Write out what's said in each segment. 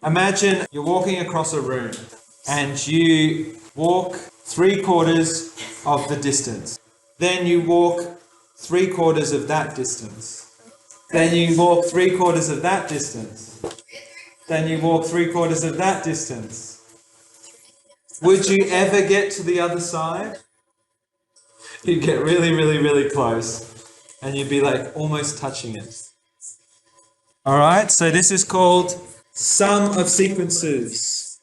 Imagine you're walking across a room and you walk 3/4 of the distance. Then you walk 3/4 of that distance. Then you walk 3/4 of that distance. Then you walk 3/4 of that distance. Would you ever get to the other side? You'd get really, really, really close. And you'd be like almost touching it. Alright, so this is called sum of sequences.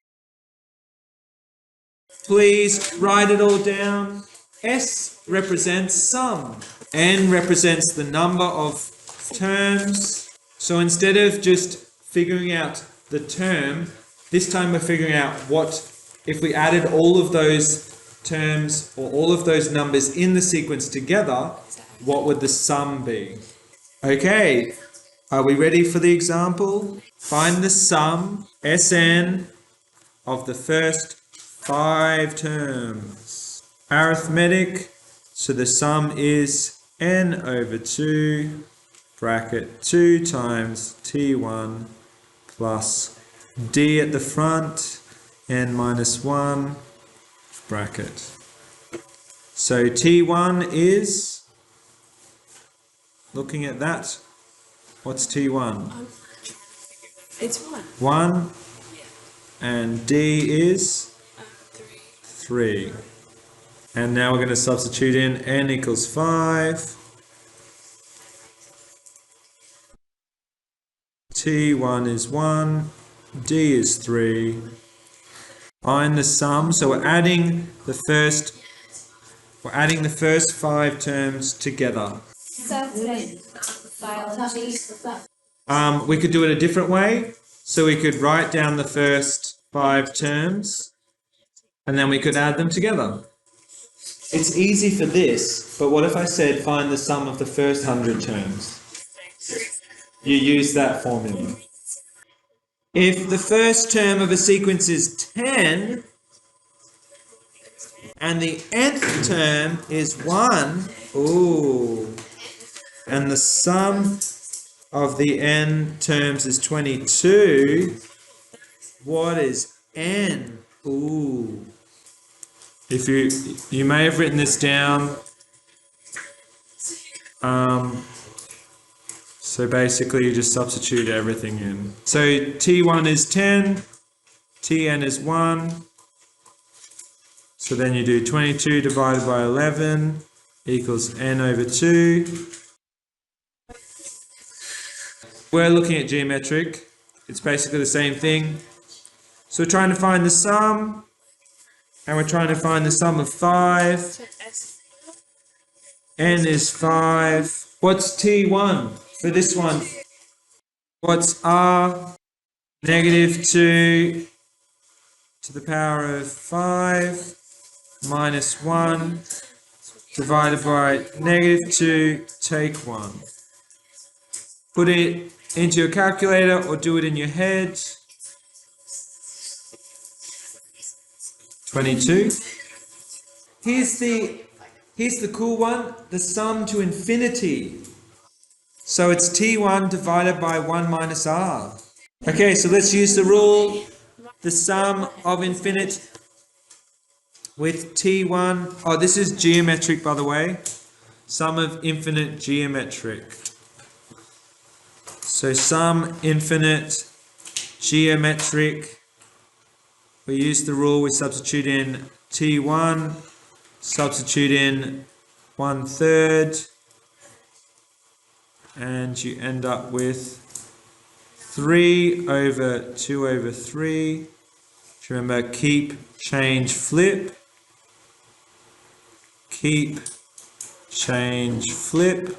Please write it all down. S represents sum. N represents the number of terms. So instead of just figuring out the term, this time we're figuring out what, if we added all of those terms or all of those numbers in the sequence together, what would the sum be? Okay, are we ready for the example? Find the sum, Sn, of the first 5 terms. Arithmetic, so the sum is n over 2, bracket 2 times t1 plus d at the front, n minus 1, bracket. So t1 is, looking at that, what's t1? It's 1. 1. And d is 3. And now we're going to substitute in n equals 5. T1 is 1. D is 3. Find the sum. So we're adding the first 5 terms together. We could do it a different way. So we could write down the first 5 terms and then we could add them together. It's easy for this, but what if I said find the sum of the first 100 terms? You use that formula. If the first term of a sequence is 10 and the nth term is 1, and the sum of the n terms is 22, what is n? If you may have written this down. So basically you just substitute everything in. So t1 is 10, tn is 1. So then you do 22 divided by 11 equals n over 2. We're looking at geometric. It's basically the same thing. So we're trying to find the sum. And we're trying to find the sum of 5. N is 5. What's T1 for this one? What's R? Negative 2 to the power of 5 minus 1 divided by negative 2, take 1. Put it into your calculator or do it in your head. 22. Here's the cool one, the sum to infinity. So it's T1 divided by 1 minus R. Okay, so let's use the rule. The sum of infinite with T1. Oh, this is geometric, by the way. Sum of infinite geometric. So sum infinite geometric. We use the rule, we substitute in T1, substitute in 1/3, and you end up with 3 over 2 over 3. Remember, keep, change, flip. Keep, change, flip.